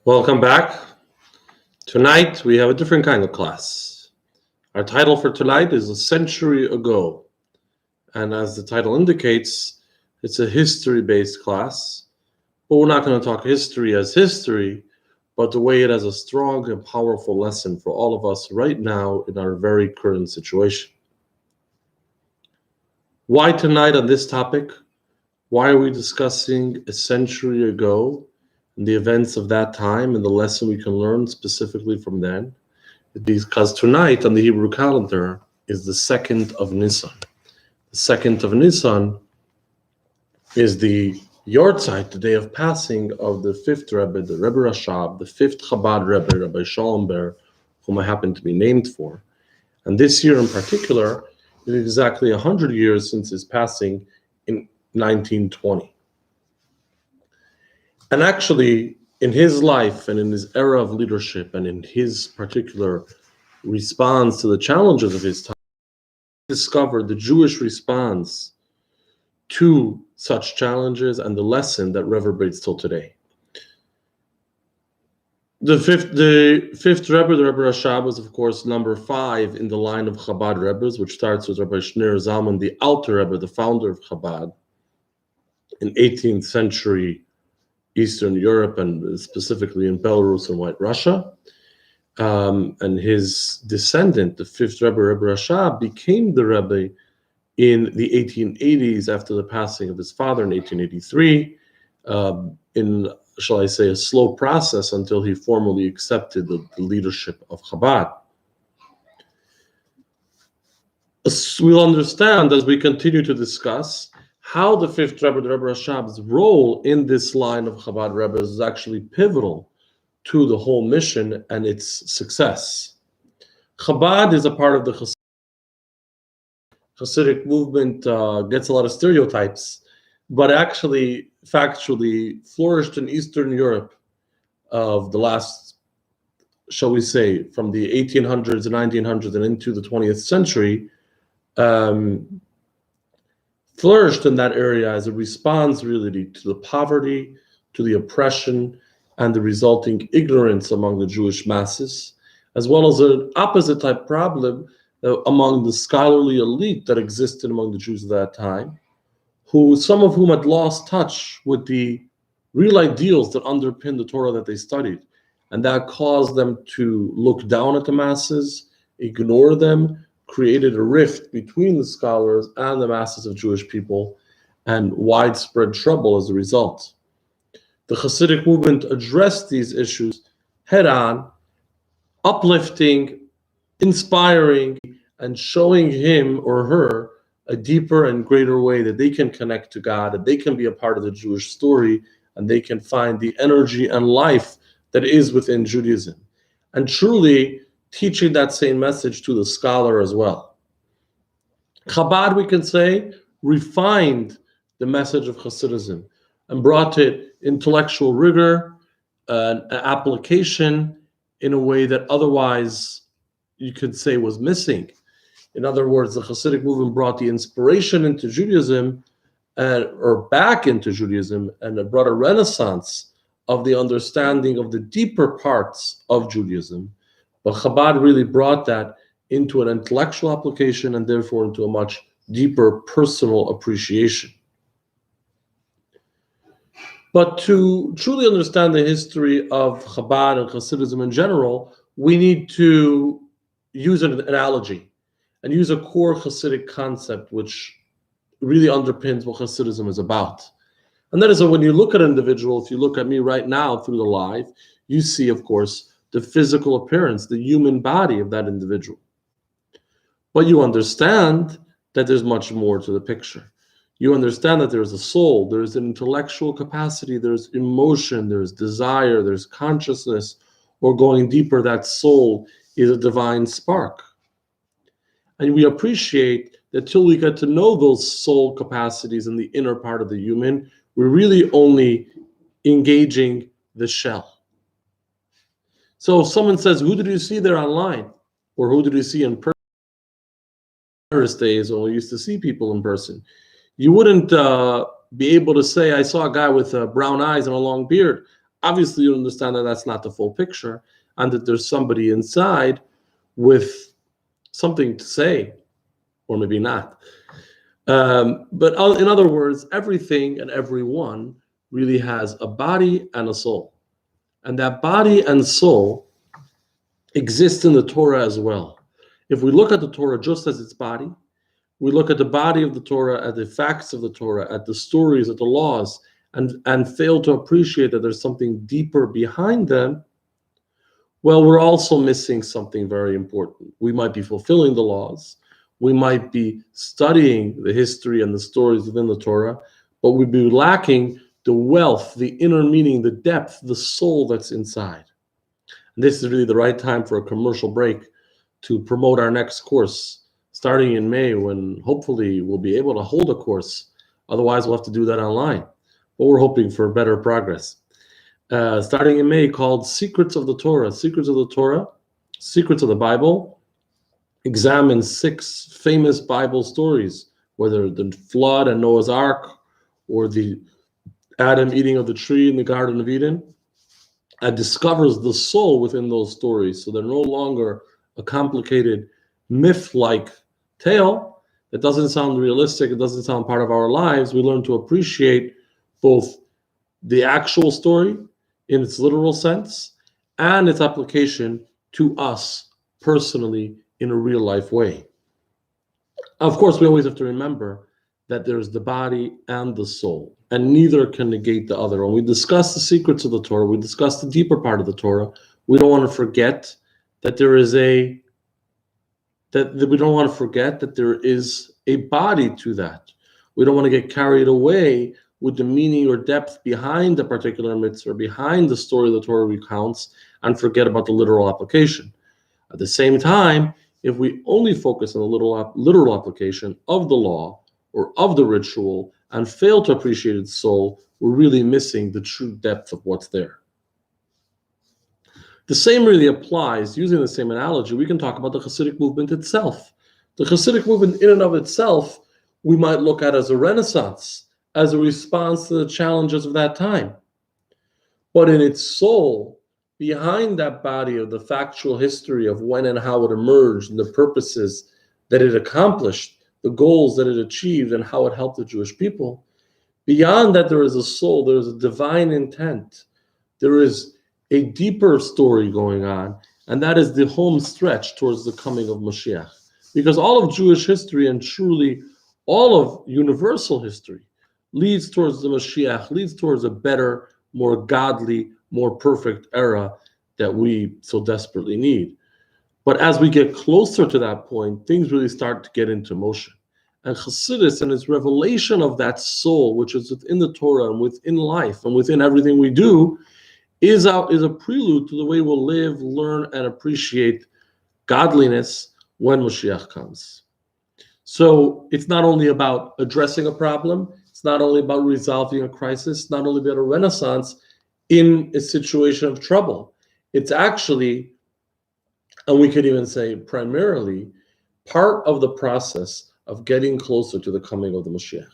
Welcome back. Tonight we have a different kind of class. Our title for tonight is A Century Ago. And as the title indicates, it's a history-based class. But we're not going to talk history as history, but the way it has a strong and powerful lesson for all of us right now in our very current situation. Why tonight on this topic? Why are we discussing a century ago and the events of that time and the lesson we can learn specifically from then? Because tonight on the Hebrew calendar is the 2nd of Nisan. The 2nd of Nisan is the Yortzeit, the day of passing of the 5th Rebbe, the Rebbe Rashab, the 5th Chabad Rebbe, Rabbi Shalom Ber, whom I happen to be named for. And this year in particular, it is exactly 100 years since his passing in 1920. And actually, in his life and in his era of leadership and in his particular response to the challenges of his time, he discovered the Jewish response to such challenges and the lesson that reverberates till today. The fifth Rebbe, the Rebbe Rashab, was of course number 5 in the line of Chabad Rebbes, which starts with Rabbi Shneur Zalman, the Alter Rebbe, the founder of Chabad, in 18th century Eastern Europe and specifically in Belarus and White Russia. And his descendant, the 5th Rebbe, Rebbe Rashab, became the Rebbe in the 1880s after the passing of his father in 1883, in, shall I say, a slow process until he formally accepted the leadership of Chabad. We'll understand as we continue to discuss how the 5th Rebbe, the Rebbe Rashab's role in this line of Chabad Rebbe is actually pivotal to the whole mission and its success. Chabad is a part of the Hasidic movement, gets a lot of stereotypes, but actually, factually, flourished in Eastern Europe of the last, shall we say, from the 1800s and 1900s and into the 20th century, flourished in that area as a response really to the poverty, to the oppression, and the resulting ignorance among the Jewish masses, as well as an opposite type problem among the scholarly elite that existed among the Jews at that time, some of whom had lost touch with the real ideals that underpin the Torah that they studied. And that caused them to look down at the masses, ignore them, created a rift between the scholars and the masses of Jewish people, and widespread trouble as a result. The Hasidic movement addressed these issues head on, uplifting, inspiring, and showing him or her a deeper and greater way that they can connect to God, that they can be a part of the Jewish story, and they can find the energy and life that is within Judaism. And truly teaching that same message to the scholar as well. Chabad, we can say, refined the message of Hasidism and brought it intellectual rigor and application in a way that otherwise you could say was missing. In other words, the Hasidic movement brought the inspiration into Judaism, or back into Judaism, and it brought a renaissance of the understanding of the deeper parts of Judaism. But Chabad really brought that into an intellectual application and therefore into a much deeper personal appreciation. But to truly understand the history of Chabad and Hasidism in general, we need to use an analogy and use a core Hasidic concept which really underpins what Hasidism is about. And that is that when you look at an individual, if you look at me right now through the live, you see, of course, the physical appearance, the human body of that individual. But you understand that there's much more to the picture. You understand that there's a soul, there's an intellectual capacity, there's emotion, there's desire, there's consciousness, or going deeper, that soul is a divine spark. And we appreciate that till we get to know those soul capacities in the inner part of the human, we're really only engaging the shell. So if someone says, who did you see there online? Or who did you see in person? Days when we used to see people in person, you wouldn't be able to say, I saw a guy with brown eyes and a long beard. obviously you understand that that's not the full picture, and that there's somebody inside with something to say, or maybe not. But in other words, everything and everyone really has a body and a soul. And that body and soul exist in the Torah as well. If we look at the Torah just as its body, we look at the body of the Torah, at the facts of the Torah, at the stories, at the laws, and fail to appreciate that there's something deeper behind them, well, we're also missing something very important. We might be fulfilling the laws, we might be studying the history and the stories within the Torah, but we'd be lacking the wealth, the inner meaning, the depth, the soul that's inside. And this is really the right time for a commercial break to promote our next course, starting in May, when hopefully we'll be able to hold a course. Otherwise, we'll have to do that online. But we're hoping for better progress. Starting in May, called Secrets of the Torah. Secrets of the Torah, Secrets of the Bible, examines 6 famous Bible stories, whether the flood and Noah's Ark, or the Adam eating of the tree in the Garden of Eden, and discovers the soul within those stories. So they're no longer a complicated myth-like tale that doesn't sound realistic, it doesn't sound part of our lives. We learn to appreciate both the actual story in its literal sense and its application to us personally in a real life way. Of course, we always have to remember that there's the body and the soul, and neither can negate the other. When we discuss the secrets of the Torah, we discuss the deeper part of the Torah, we don't want to forget that there is a body to that. We don't want to get carried away with the meaning or depth behind a particular mitzvah, behind the story the Torah recounts, and forget about the literal application. At the same time, if we only focus on the literal application of the law or of the ritual and fail to appreciate its soul, we're really missing the true depth of what's there. The same really applies, using the same analogy, we can talk about the Hasidic movement itself. The Hasidic movement in and of itself, we might look at as a renaissance, as a response to the challenges of that time. But in its soul, behind that body of the factual history of when and how it emerged and the purposes that it accomplished, the goals that it achieved, and how it helped the Jewish people, beyond that there is a soul, there is a divine intent. There is a deeper story going on, and that is the home stretch towards the coming of Mashiach. Because all of Jewish history, and truly all of universal history, leads towards the Mashiach, leads towards a better, more godly, more perfect era that we so desperately need. But as we get closer to that point, things really start to get into motion. And Chassidus and its revelation of that soul, which is within the Torah and within life and within everything we do, is a prelude to the way we'll live, learn, and appreciate godliness when Mashiach comes. So it's not only about addressing a problem, it's not only about resolving a crisis, it's not only about a renaissance in a situation of trouble. It's actually, and we could even say primarily, part of the process of getting closer to the coming of the Mashiach.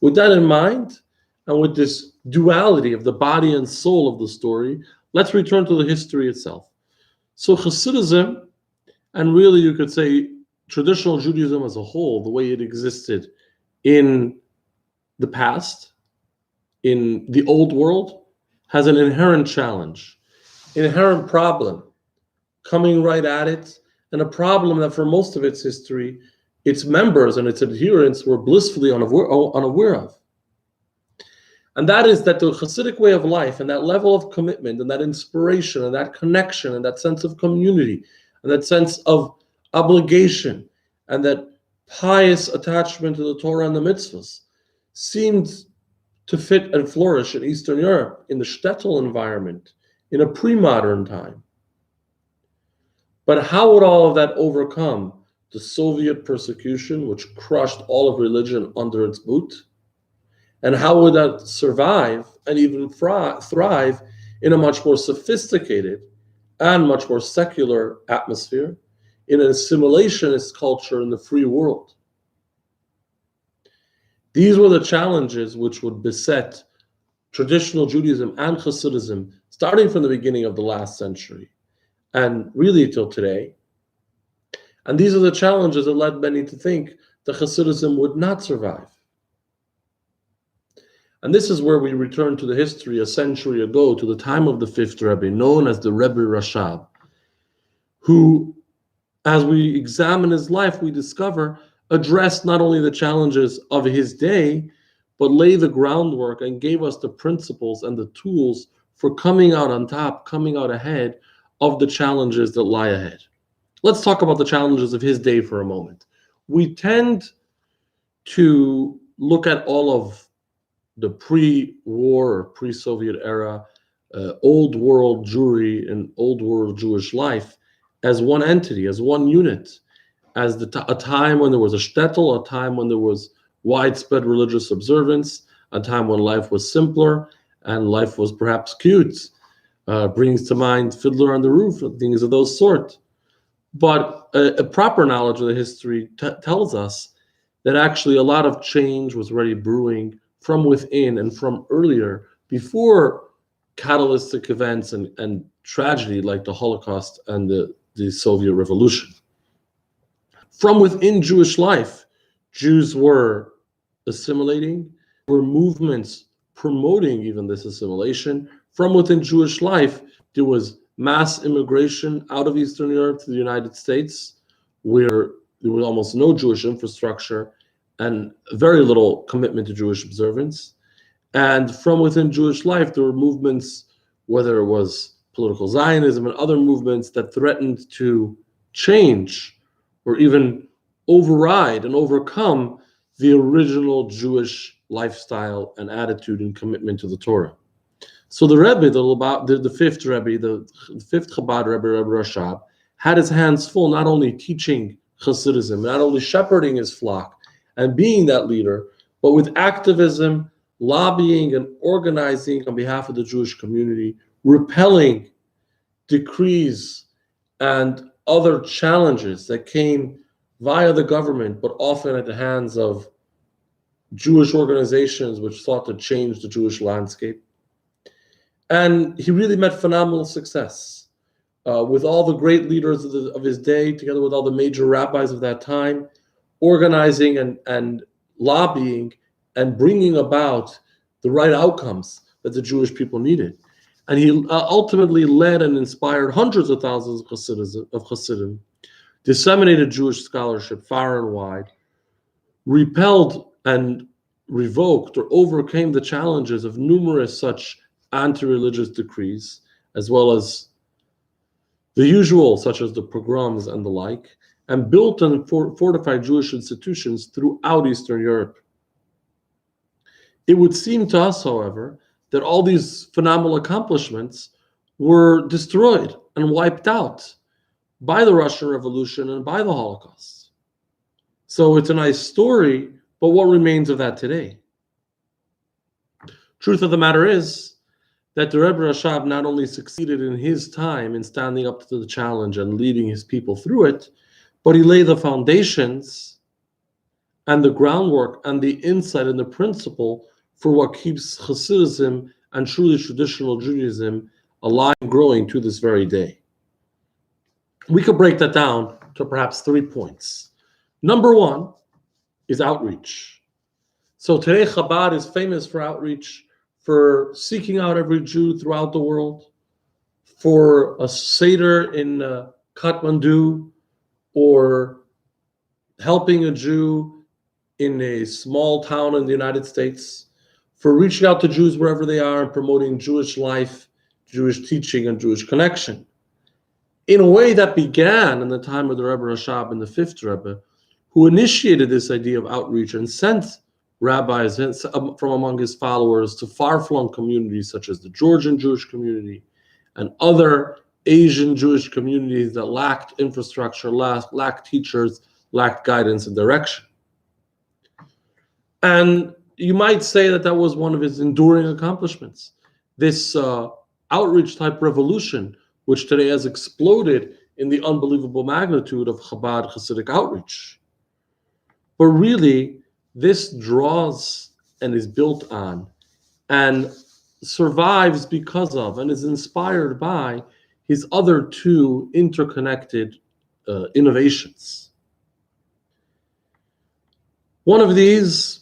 With that in mind, and with this duality of the body and soul of the story, let's return to the history itself. So Hasidism, and really you could say traditional Judaism as a whole, the way it existed in the past, in the old world, has an inherent challenge, inherent problem coming right at it, and a problem that for most of its history, its members and its adherents were blissfully unaware of. And that is that the Hasidic way of life and that level of commitment and that inspiration and that connection and that sense of community and that sense of obligation and that pious attachment to the Torah and the mitzvahs seemed to fit and flourish in Eastern Europe, in the shtetl environment, in a pre-modern time. But how would all of that overcome the Soviet persecution, which crushed all of religion under its boot? And how would that survive and even thrive in a much more sophisticated and much more secular atmosphere, in an assimilationist culture in the free world? These were the challenges which would beset traditional Judaism and Hasidism starting from the beginning of the last century and really till today. And these are the challenges that led many to think that Hasidism would not survive. And this is where we return to the history a century ago, to the time of the fifth Rebbe, known as the Rebbe Rashab, who, as we examine his life, we discover addressed not only the challenges of his day, but laid the groundwork and gave us the principles and the tools for coming out on top, coming out ahead of the challenges that lie ahead. Let's talk about the challenges of his day for a moment. We tend to look at all of the pre-war or pre-Soviet era old world Jewry and old world Jewish life as one entity, as one unit, as a time when there was a shtetl, a time when there was widespread religious observance, a time when life was simpler and life was perhaps cute. Brings to mind Fiddler on the Roof and things of those sort. But a proper knowledge of the history tells us that actually a lot of change was already brewing from within and from earlier, before catalytic events and tragedy like the Holocaust and the Soviet Revolution. From within Jewish life, Jews were assimilating, were movements promoting even this assimilation. From within Jewish life, there was mass immigration out of Eastern Europe to the United States, where there was almost no Jewish infrastructure and very little commitment to Jewish observance. And from within Jewish life, there were movements, whether it was political Zionism and other movements that threatened to change or even override and overcome the original Jewish lifestyle and attitude and commitment to the Torah. So the Rebbe, the fifth Rebbe, the fifth Chabad Rebbe, Rebbe Rashab, had his hands full, not only teaching Hasidism, not only shepherding his flock and being that leader, but with activism, lobbying and organizing on behalf of the Jewish community, repelling decrees and other challenges that came via the government, but often at the hands of Jewish organizations which sought to change the Jewish landscape. And he really met phenomenal success with all the great leaders of his day, together with all the major rabbis of that time, organizing and lobbying and bringing about the right outcomes that the Jewish people needed. And he ultimately led and inspired hundreds of thousands of Hasidim, disseminated Jewish scholarship far and wide, repelled and revoked or overcame the challenges of numerous such anti-religious decrees, as well as the usual, such as the pogroms and the like, and built and fortified Jewish institutions throughout Eastern Europe. It would seem to us, however, that all these phenomenal accomplishments were destroyed and wiped out by the Russian Revolution and by the Holocaust. So it's a nice story, but what remains of that today? Truth of the matter is that the Rebbe Rashab not only succeeded in his time in standing up to the challenge and leading his people through it, but he laid the foundations and the groundwork and the insight and the principle for what keeps Hasidism and truly traditional Judaism alive and growing to this very day. We could break that down to perhaps 3 points. Number one is outreach. So today Chabad is famous for outreach, for seeking out every Jew throughout the world, for a Seder in Kathmandu, or helping a Jew in a small town in the United States, for reaching out to Jews wherever they are and promoting Jewish life, Jewish teaching, and Jewish connection. In a way that began in the time of the Rebbe Rashab and the fifth Rebbe, who initiated this idea of outreach and sent rabbis from among his followers to far-flung communities such as the Georgian Jewish community and other Asian Jewish communities that lacked infrastructure, lacked teachers, lacked guidance and direction. And you might say that that was one of his enduring accomplishments. This outreach type revolution, which today has exploded in the unbelievable magnitude of Chabad Hasidic outreach. But really, this draws and is built on and survives because of and is inspired by his other two interconnected innovations. One of these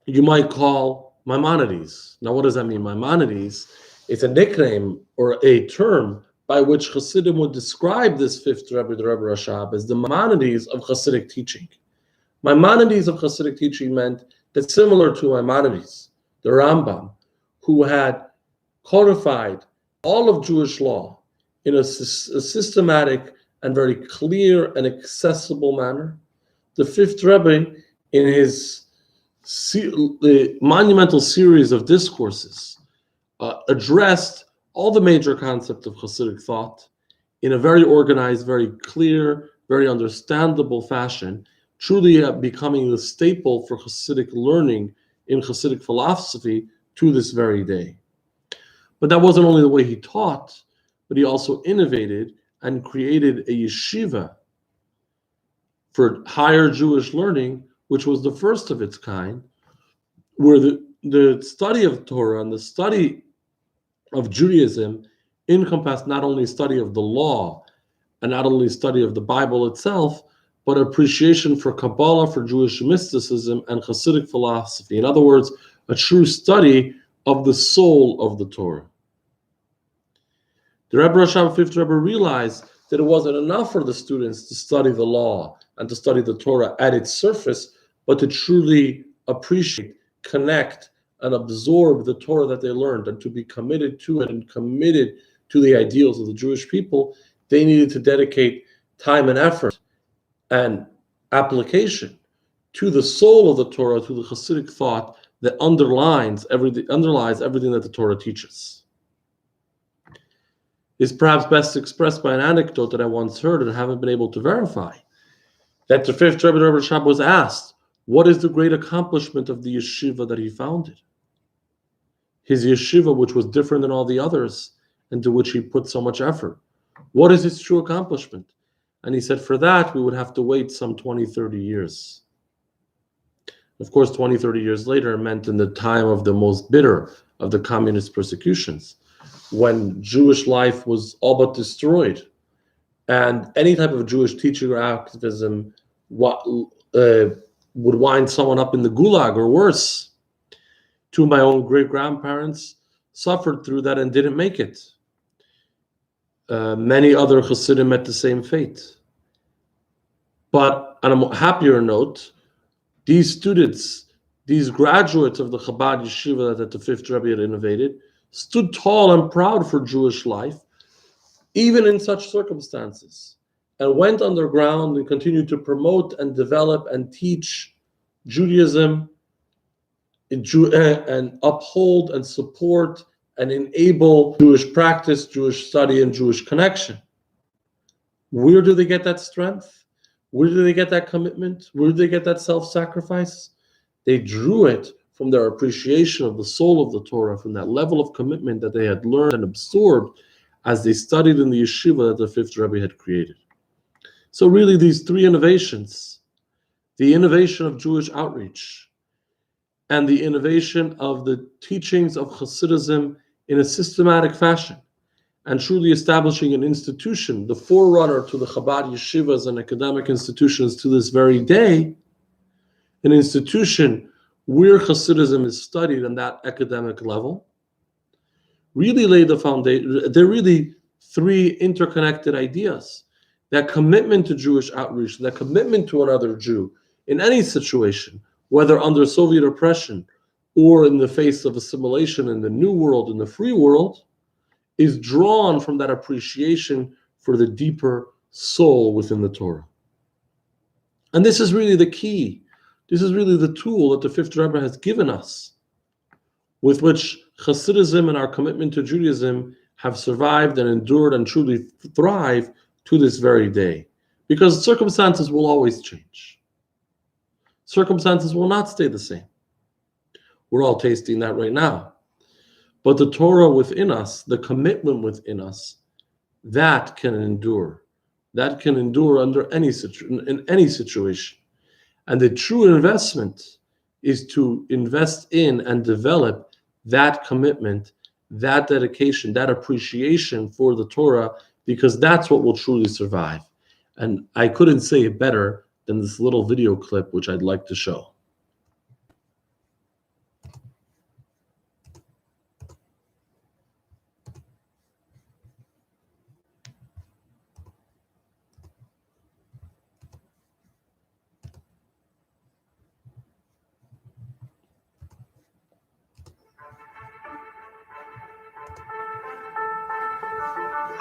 you might call Maimonides. Now, what does that mean, Maimonides? It's a nickname or a term by which Hasidim would describe this fifth Rebbe, the Rebbe Rashab, as the Maimonides of Hasidic teaching. Maimonides of Hasidic teaching meant that similar to Maimonides, the Rambam, who had codified all of Jewish law in a systematic and very clear and accessible manner, the fifth Rebbe, in his monumental series of discourses, addressed all the major concepts of Hasidic thought in a very organized, very clear, very understandable fashion, truly becoming the staple for Hasidic learning in Hasidic philosophy to this very day. But that wasn't only the way he taught, but he also innovated and created a yeshiva for higher Jewish learning, which was the first of its kind, where the study of Torah and the study of Judaism encompassed not only study of the law and not only study of the Bible itself, but appreciation for Kabbalah, for Jewish mysticism, and Hasidic philosophy. In other words, a true study of the soul of the Torah. The Rebbe Rashab, fifth Rebbe, realized that it wasn't enough for the students to study the law and to study the Torah at its surface, but to truly appreciate, connect, and absorb the Torah that they learned, and to be committed to it and committed to the ideals of the Jewish people. They needed to dedicate time and effort and application to the soul of the Torah, to the Hasidic thought that underlies everything that the Torah teaches. Is perhaps best expressed by an anecdote that I once heard and haven't been able to verify. That the fifth Rebbe, Rebbe Rashab, was asked, what is the great accomplishment of the yeshiva that he founded? His yeshiva, which was different than all the others, and to which he put so much effort. What is his true accomplishment? And he said, for that, we would have to wait some 20, 30 years. Of course, 20, 30 years later meant in the time of the most bitter of the communist persecutions, when Jewish life was all but destroyed. And any type of Jewish teaching or activism would wind someone up in the gulag or worse. Two of my own great-grandparents suffered through that and didn't make it. Many other Hasidim met the same fate. But on a happier note, these students, these graduates of the Chabad Yeshiva that the fifth Rebbe had innovated, stood tall and proud for Jewish life, even in such circumstances, and went underground and continued to promote and develop and teach Judaism and uphold and support and enable Jewish practice, Jewish study, and Jewish connection. Where do they get that strength? Where do they get that commitment? Where do they get that self-sacrifice? They drew it from their appreciation of the soul of the Torah, from that level of commitment that they had learned and absorbed as they studied in the yeshiva that the fifth Rebbe had created. So really these three innovations, the innovation of Jewish outreach and the innovation of the teachings of Hasidism in a systematic fashion, and truly establishing an institution, the forerunner to the Chabad yeshivas and academic institutions to this very day, an institution where Hasidism is studied on that academic level, really laid the foundation. They're really three interconnected ideas. That commitment to Jewish outreach, that commitment to another Jew in any situation, whether under Soviet oppression or in the face of assimilation in the New World, in the free world, is drawn from that appreciation for the deeper soul within the Torah. And this is really the key. This is really the tool that the fifth Rebbe has given us, with which Hasidism and our commitment to Judaism have survived and endured and truly thrive to this very day. Because circumstances will always change. Circumstances will not stay the same. We're all tasting that right now. But the Torah within us, the commitment within us, that can endure. That can endure under in any situation. And the true investment is to invest in and develop that commitment, that dedication, that appreciation for the Torah, because that's what will truly survive. And I couldn't say it better than this little video clip, which I'd like to show.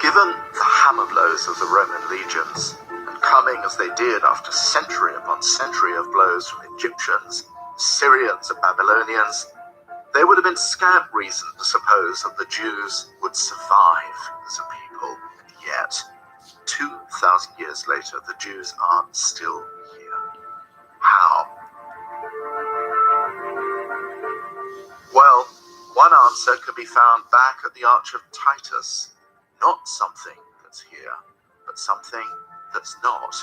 Given the hammer blows of the Roman legions, and coming as they did after century upon century of blows from Egyptians, Syrians, and Babylonians, there would have been scant reason to suppose that the Jews would survive as a people. And yet, 2,000 years later, the Jews are still here. How? Well, one answer could be found back at the Arch of Titus. Not something that's here, but something that's not.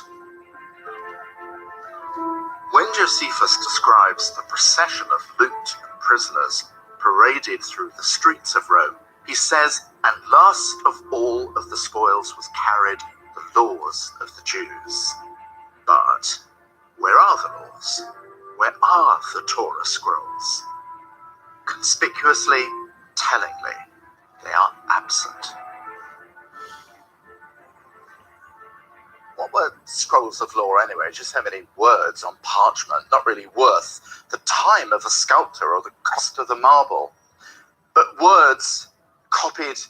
When Josephus describes the procession of loot and prisoners paraded through the streets of Rome, he says, "And last of all of the spoils was carried the laws of the Jews." But where are the laws? Where are the Torah scrolls? Conspicuously, tellingly, they are absent. What were scrolls of law anyway? Just so many words on parchment, not really worth the time of the sculptor or the cost of the marble. But words copied,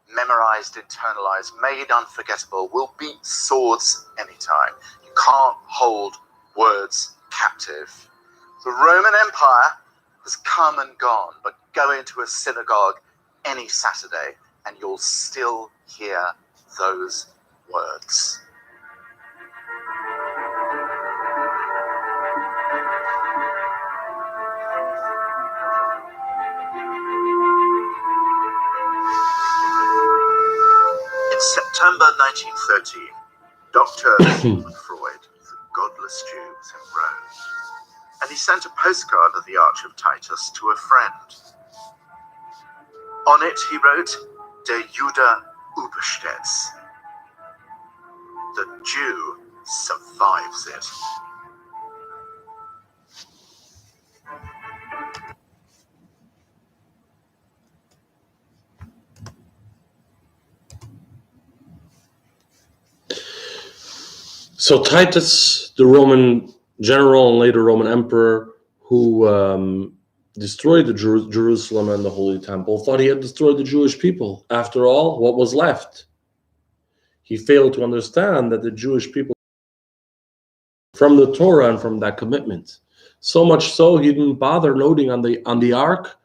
memorized, internalized, made unforgettable will beat swords anytime. You can't hold words captive. The Roman Empire has come and gone, but go into a synagogue any Saturday and you'll still hear those words. In September 1913, Dr. Sigmund Freud, the godless Jew, was in Rome, and he sent a postcard of the Arch of Titus to a friend. On it he wrote, "Der Jude übersteht's." The Jew survives it. So Titus, the Roman general and later Roman emperor, who destroyed the Jerusalem and the Holy Temple, thought he had destroyed the Jewish people. After all, what was left? He failed to understand that the Jewish people from the Torah and from that commitment. So much so, he didn't bother noting on the ark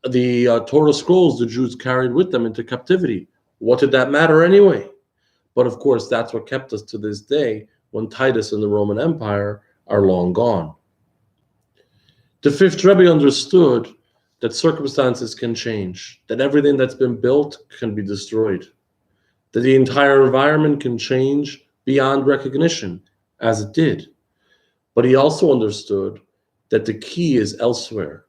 the Torah scrolls the Jews carried with them into captivity. What did that matter anyway? But of course, that's what kept us to this day when Titus and the Roman Empire are long gone. The fifth Rebbe understood that circumstances can change, that everything that's been built can be destroyed, that the entire environment can change beyond recognition, as it did. But he also understood that the key is elsewhere.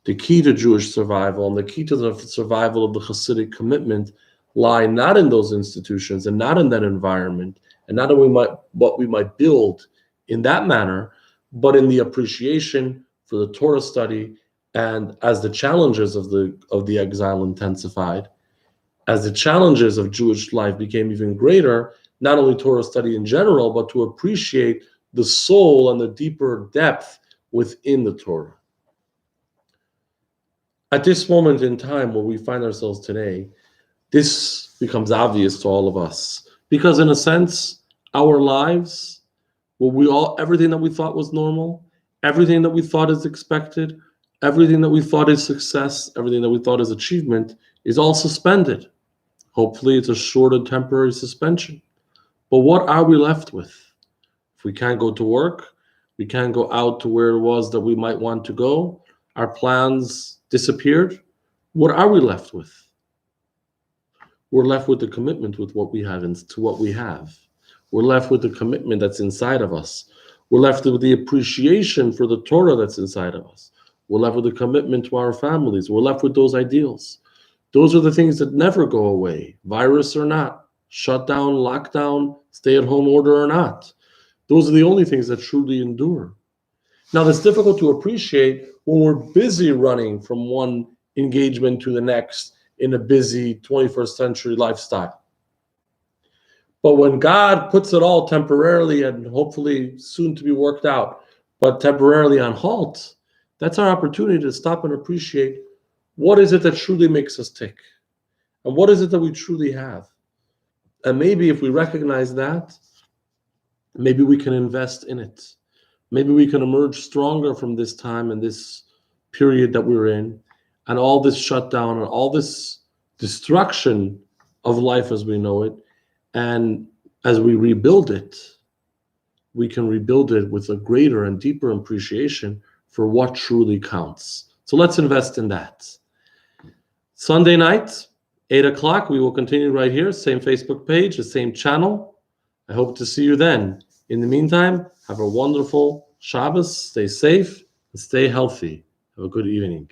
The key to Jewish survival and the key to the survival of the Hasidic commitment lie not in those institutions and not in that environment, and not in what we might build in that manner, but in the appreciation for the Torah study. And as the challenges of the exile intensified, as the challenges of Jewish life became even greater, not only Torah study in general, but to appreciate the soul and the deeper depth within the Torah. At this moment in time where we find ourselves today, this becomes obvious to all of us, because in a sense, our lives, everything that we thought was normal, everything that we thought is expected, everything that we thought is success, everything that we thought is achievement, is all suspended. Hopefully it's a short and temporary suspension. But what are we left with? If we can't go to work, we can't go out to where it was that we might want to go, our plans disappeared, what are we left with? We're left with the commitment with what we have to what we have. We're left with the commitment that's inside of us. We're left with the appreciation for the Torah that's inside of us. We're left with a commitment to our families. We're left with those ideals. Those are the things that never go away, virus or not, shutdown, lockdown, stay-at-home order or not. Those are the only things that truly endure. Now, that's difficult to appreciate when we're busy running from one engagement to the next in a busy 21st century lifestyle. But when God puts it all temporarily and hopefully soon to be worked out, but temporarily on halt, that's our opportunity to stop and appreciate what is it that truly makes us tick? And what is it that we truly have? And maybe if we recognize that, maybe we can invest in it. Maybe we can emerge stronger from this time and this period that we're in, and all this shutdown and all this destruction of life as we know it. And as we rebuild it, we can rebuild it with a greater and deeper appreciation for what truly counts. So let's invest in that. Sunday night, 8 o'clock, we will continue right here, same Facebook page, the same channel. I hope to see you then. In the meantime, have a wonderful Shabbos, stay safe, and stay healthy. Have a good evening.